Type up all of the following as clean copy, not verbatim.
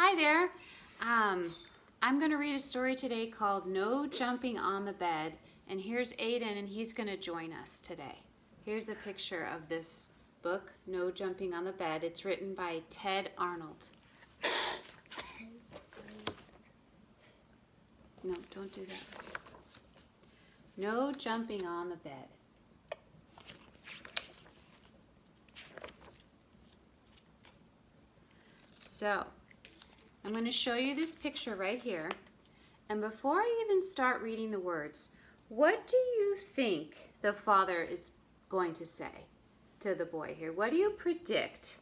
Hi there. I'm going to read a story today called No Jumping on the Bed. And here's Aiden, and he's going to join us today. Here's a picture of this book, No Jumping on the Bed. It's written by Ted Arnold. No, don't do that. No Jumping on the Bed. So, I'm going to show you this picture right here. And before I even start reading the words, what do you think the father is going to say to the boy here? What do you predict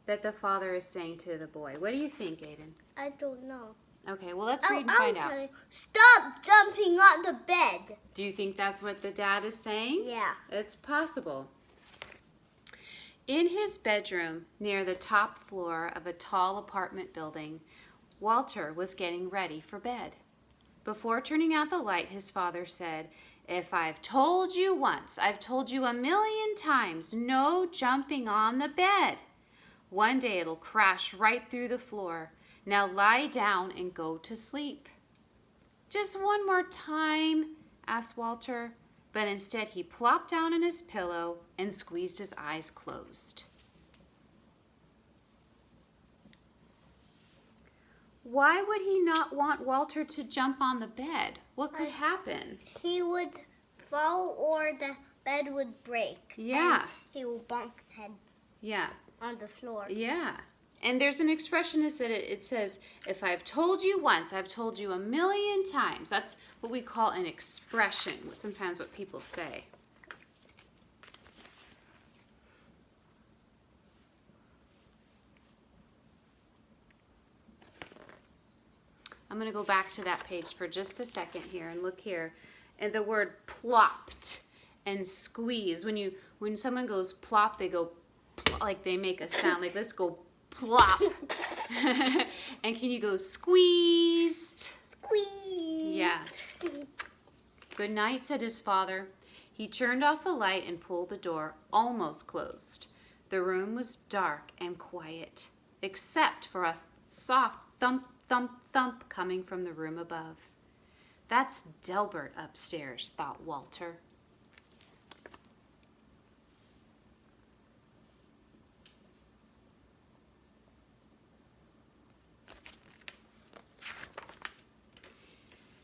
that the father is saying to the boy? What do you think, Aiden? I don't know. Okay, well, let's read and find out. Stop jumping on the bed. Do you think that's what the dad is saying? Yeah. It's possible. In his bedroom near the top floor of a tall apartment building, Walter was getting ready for bed. Before turning out the light, his father said, "If I've told you once, I've told you a million times, no jumping on the bed. One day it'll crash right through the floor. Now lie down and go to sleep." "Just one more time?" asked Walter, but instead he plopped down on his pillow and squeezed his eyes closed. Why would he not want Walter to jump on the bed? What could happen? He would fall or the bed would break. Yeah. And he will bonk his head Yeah. on the floor. Yeah. And there's an expression that it says, if I've told you once, I've told you a million times. That's what we call an expression, sometimes what people say. I'm going to go back to that page for just a second here and look here. And the word plopped and squeeze. When someone goes plop, they go plop, like they make a sound like let's go plop. And can you go squeezed? Squeeze. Yeah. "Good night," said his father. He turned off the light and pulled the door almost closed. The room was dark and quiet, except for a soft thump, thump, thump coming from the room above. "That's Delbert upstairs," thought Walter.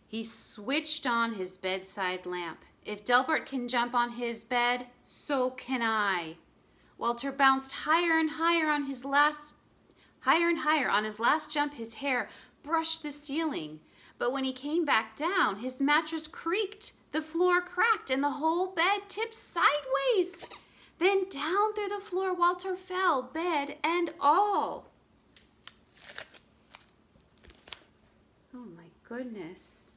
He switched on his bedside lamp. If Delbert can jump on his bed, so can I. Walter bounced higher and higher on his last jump. His hair brushed the ceiling. But when he came back down, his mattress creaked, the floor cracked, and the whole bed tipped sideways. Then down through the floor Walter fell, bed and all. Oh my goodness.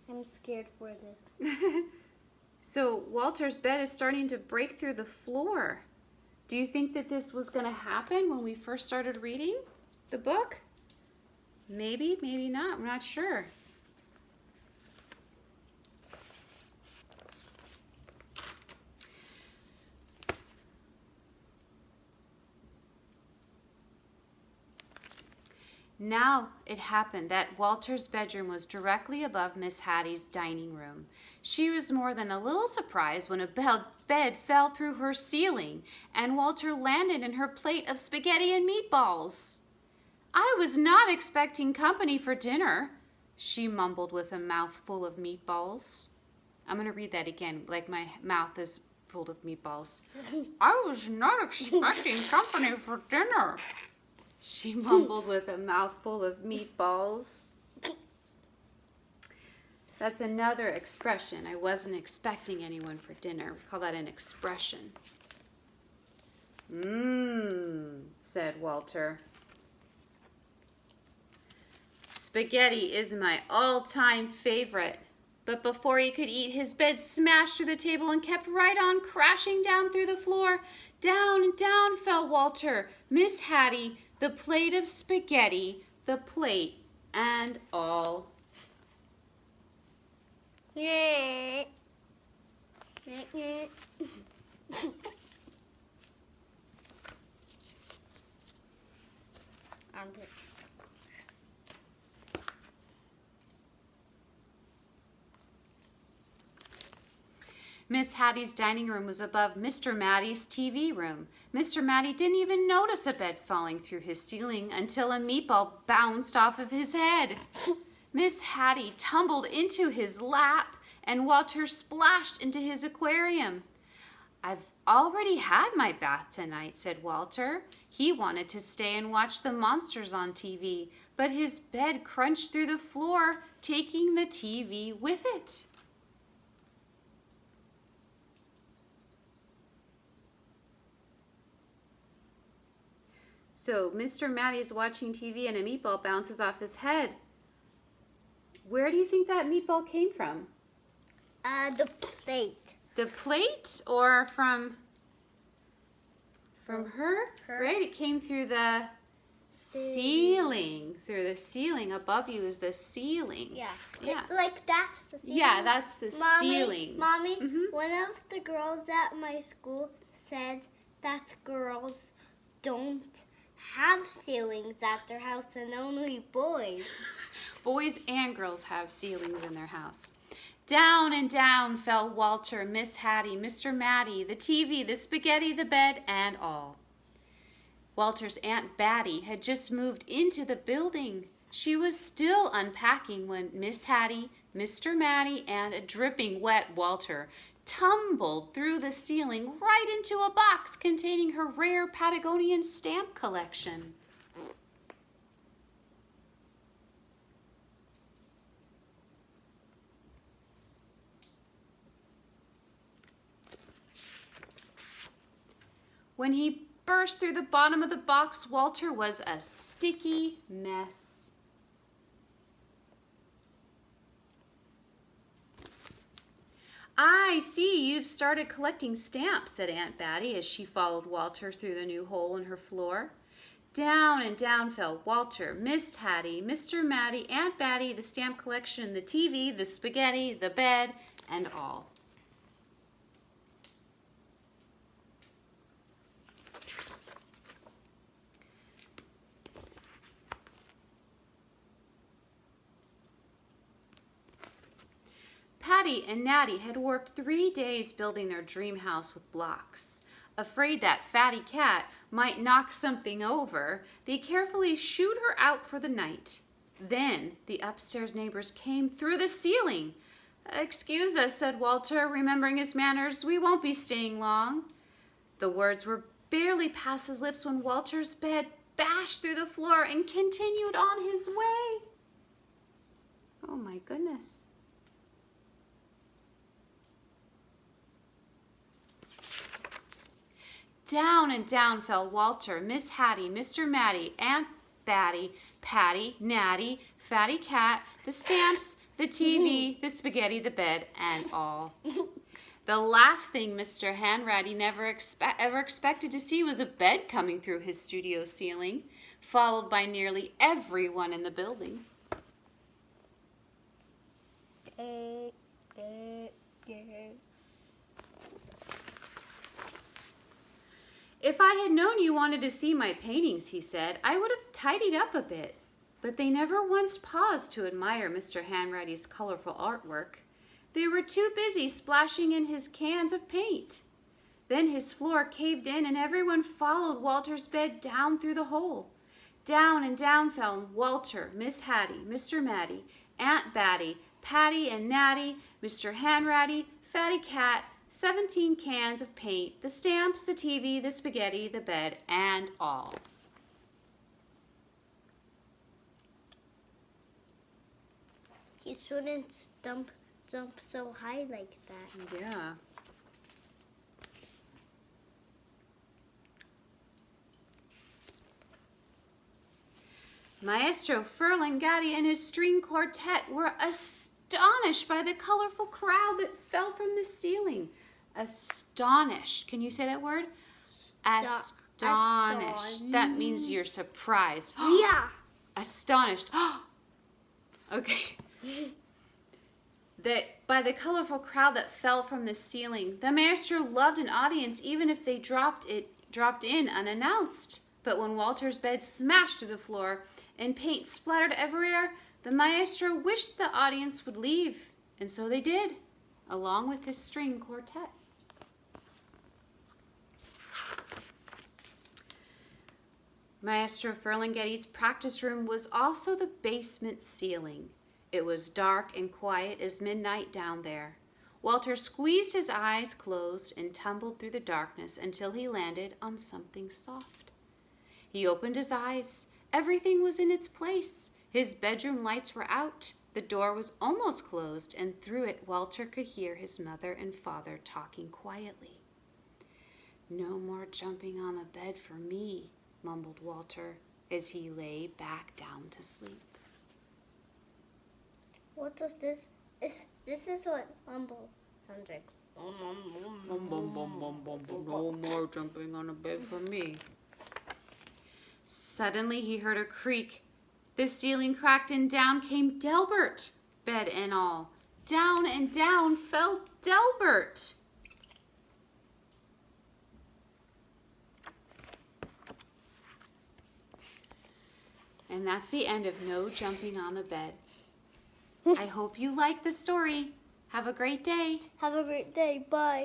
I'm scared for this. So Walter's bed is starting to break through the floor. Do you think that this was going to happen when we first started reading the book? Maybe, maybe not. We're not sure. Now it happened that Walter's bedroom was directly above Miss Hattie's dining room. She was more than a little surprised when a bed fell through her ceiling and Walter landed in her plate of spaghetti and meatballs. "I was not expecting company for dinner," she mumbled with a mouth full of meatballs. I'm going to read that again, like my mouth is full of meatballs. "I was not expecting company for dinner," she mumbled with a mouthful of meatballs. That's another expression. I wasn't expecting anyone for dinner. We call that an expression. Said Walter. "Spaghetti is my all-time favorite." But before he could eat, his bed smashed through the table and kept right on crashing down through the floor. Down and down fell Walter, Miss Hattie, the plate of spaghetti, the plate and all. Yeah. Miss Hattie's dining room was above Mr. Mattie's TV room. Mr. Mattie didn't even notice a bed falling through his ceiling until a meatball bounced off of his head. Miss Hattie tumbled into his lap, and Walter splashed into his aquarium. "I've already had my bath tonight," said Walter. He wanted to stay and watch the monsters on TV, but his bed crunched through the floor, taking the TV with it. So Mr. Mattie is watching TV and a meatball bounces off his head. Where do you think that meatball came from? The plate. The plate or from her? Her. Right, it came through the ceiling. Through the ceiling. Above you is the ceiling. Yeah. Yeah. Like that's the ceiling. Yeah, that's the ceiling. Mommy, Mhm. one of the girls at my school said that girls don't have ceilings at their house and only boys. Boys and girls have ceilings in their house. Down and down fell Walter, Miss Hattie, Mr. Mattie, the TV, the spaghetti, the bed, and all. Walter's Aunt Batty had just moved into the building. She was still unpacking when Miss Hattie, Mr. Mattie, and a dripping wet Walter tumbled through the ceiling right into a box containing her rare Patagonian stamp collection. When he burst through the bottom of the box, Walter was a sticky mess. "I see you've started collecting stamps," said Aunt Batty as she followed Walter through the new hole in her floor. Down and down fell Walter, Miss Hattie, Mr. Mattie, Aunt Batty, the stamp collection, the TV, the spaghetti, the bed, and all. Patty and Natty had worked 3 days building their dream house with blocks. Afraid that Fatty Cat might knock something over, they carefully shooed her out for the night. Then the upstairs neighbors came through the ceiling. "Excuse us," said Walter, remembering his manners. "We won't be staying long." The words were barely past his lips when Walter's bed bashed through the floor and continued on his way. Oh my goodness. Down and down fell Walter, Miss Hattie, Mr. Mattie, Aunt Batty, Patty, Natty, Fatty Cat, the stamps, the TV, the spaghetti, the bed, and all. The last thing Mr. Hanratty ever expected to see was a bed coming through his studio ceiling, followed by nearly everyone in the building. "If I had known you wanted to see my paintings," he said, "I would have tidied up a bit." But they never once paused to admire Mr. Hanratty's colorful artwork. They were too busy splashing in his cans of paint. Then his floor caved in and everyone followed Walter's bed down through the hole. Down and down fell Walter, Miss Hattie, Mr. Mattie, Aunt Batty, Patty and Natty, Mr. Hanratty, Fatty Cat, 17 cans of paint, the stamps, the TV, the spaghetti, the bed, and all. You shouldn't jump so high like that. Yeah. Maestro Ferlinghetti and his string quartet were astonished by the colorful crowd that fell from the ceiling. Astonished. Can you say that word? Astonished. That means you're surprised. Yeah. Astonished. Okay. By the colorful crowd that fell from the ceiling. The maestro loved an audience even if they dropped in unannounced. But when Walter's bed smashed to the floor and paint splattered everywhere, the maestro wished the audience would leave, and so they did. along with his string quartet. Maestro Ferlinghetti's practice room was also the basement ceiling. It was dark and quiet as midnight down there. Walter squeezed his eyes closed and tumbled through the darkness until he landed on something soft. He opened his eyes. Everything was in its place. His bedroom lights were out. The door was almost closed, and through it Walter could hear his mother and father talking quietly. "No more jumping on the bed for me," mumbled Walter as he lay back down to sleep. What does this? This is what mumble sounds like. No more jumping on a bed for me. Suddenly he heard a creak. The ceiling cracked and down came Delbert, bed and all. Down and down fell Delbert. And that's the end of No Jumping on the Bed. I hope you like the story. Have a great day. Have a great day. Bye.